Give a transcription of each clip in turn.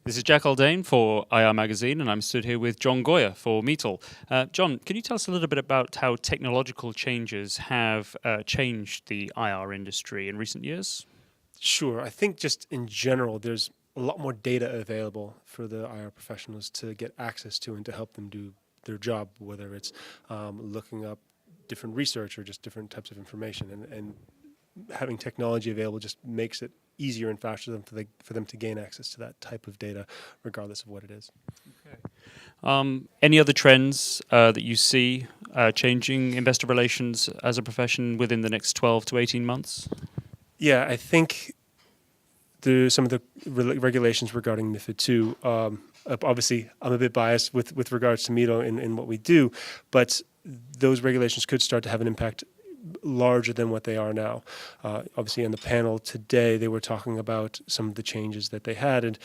This is Jack Aldane for IR Magazine, and I'm stood here with John Goya for Meetyl. John, can you tell us a little bit about how technological changes have changed the IR industry in recent years? Sure. I think just in general, there's a lot more data available for the IR professionals to get access to and to help them do their job, whether it's looking up different research or just different types of information. And having technology available just makes it easier and faster for them to gain access to that type of data, regardless of what it is. Any other trends that you see changing investor relations as a profession within the next 12 to 18 months? Yeah, I think some of the regulations regarding MiFID II, obviously I'm a bit biased with regards to Meetyl in what we do, but those regulations could start to have an impact larger than what they are now. Obviously on the panel today, they were talking about some of the changes that they had, and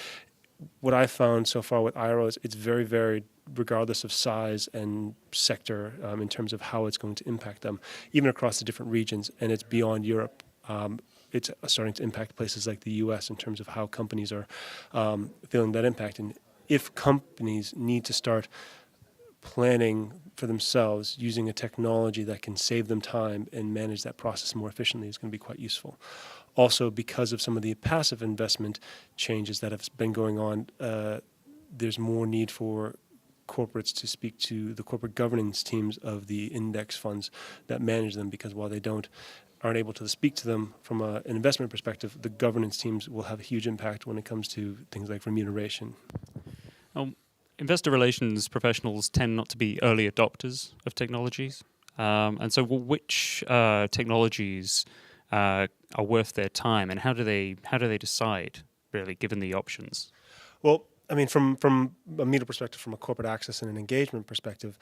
what I found so far with IROs, it's very varied regardless of size and sector in terms of how it's going to impact them, even across the different regions, and it's beyond Europe. It's starting to impact places like the US in terms of how companies are feeling that impact. And if companies need to start planning for themselves using a technology that can save them time and manage that process more efficiently, is going to be quite useful. Also, because of some of the passive investment changes that have been going on, there's more need for corporates to speak to the corporate governance teams of the index funds that manage them, because while they aren't able to speak to them from an investment perspective, the governance teams will have a huge impact when it comes to things like remuneration. Investor relations professionals tend not to be early adopters of technologies. And so which technologies are worth their time, and how do they decide, really, given the options? Well, I mean, from a Meetyl perspective, from a corporate access and an engagement perspective,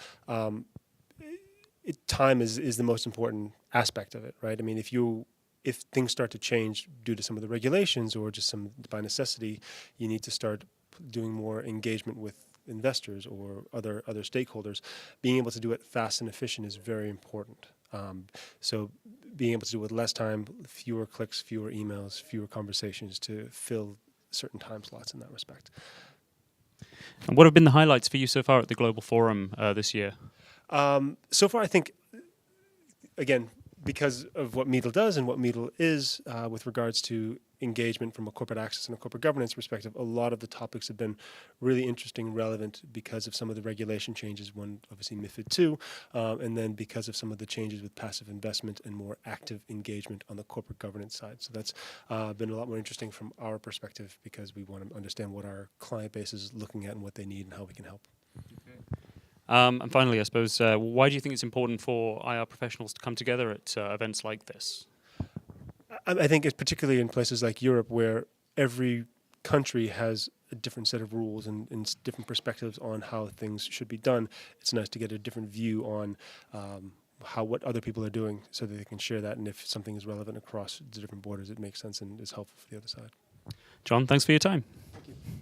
time is the most important aspect of it, right? I mean, if things start to change due to some of the regulations or just by necessity, you need to start doing more engagement with investors or other stakeholders. Being able to do it fast and efficient is very important. So being able to do it with less time, fewer clicks, fewer emails, fewer conversations to fill certain time slots in that respect. And what have been the highlights for you so far at the Global Forum this year? So far, I think, again, because of what Meetyl does and what Meetyl is with regards to engagement from a corporate access and a corporate governance perspective, a lot of the topics have been really interesting and relevant because of some of the regulation changes, one obviously MiFID II, and then because of some of the changes with passive investment and more active engagement on the corporate governance side. So that's been a lot more interesting from our perspective, because we want to understand what our client base is looking at and what they need and how we can help. Okay. And finally, I suppose, why do you think it's important for IR professionals to come together at events like this? I think it's particularly in places like Europe, where every country has a different set of rules and different perspectives on how things should be done. It's nice to get a different view on what other people are doing, so that they can share that. And if something is relevant across the different borders, it makes sense and is helpful for the other side. John, thanks for your time. Thank you.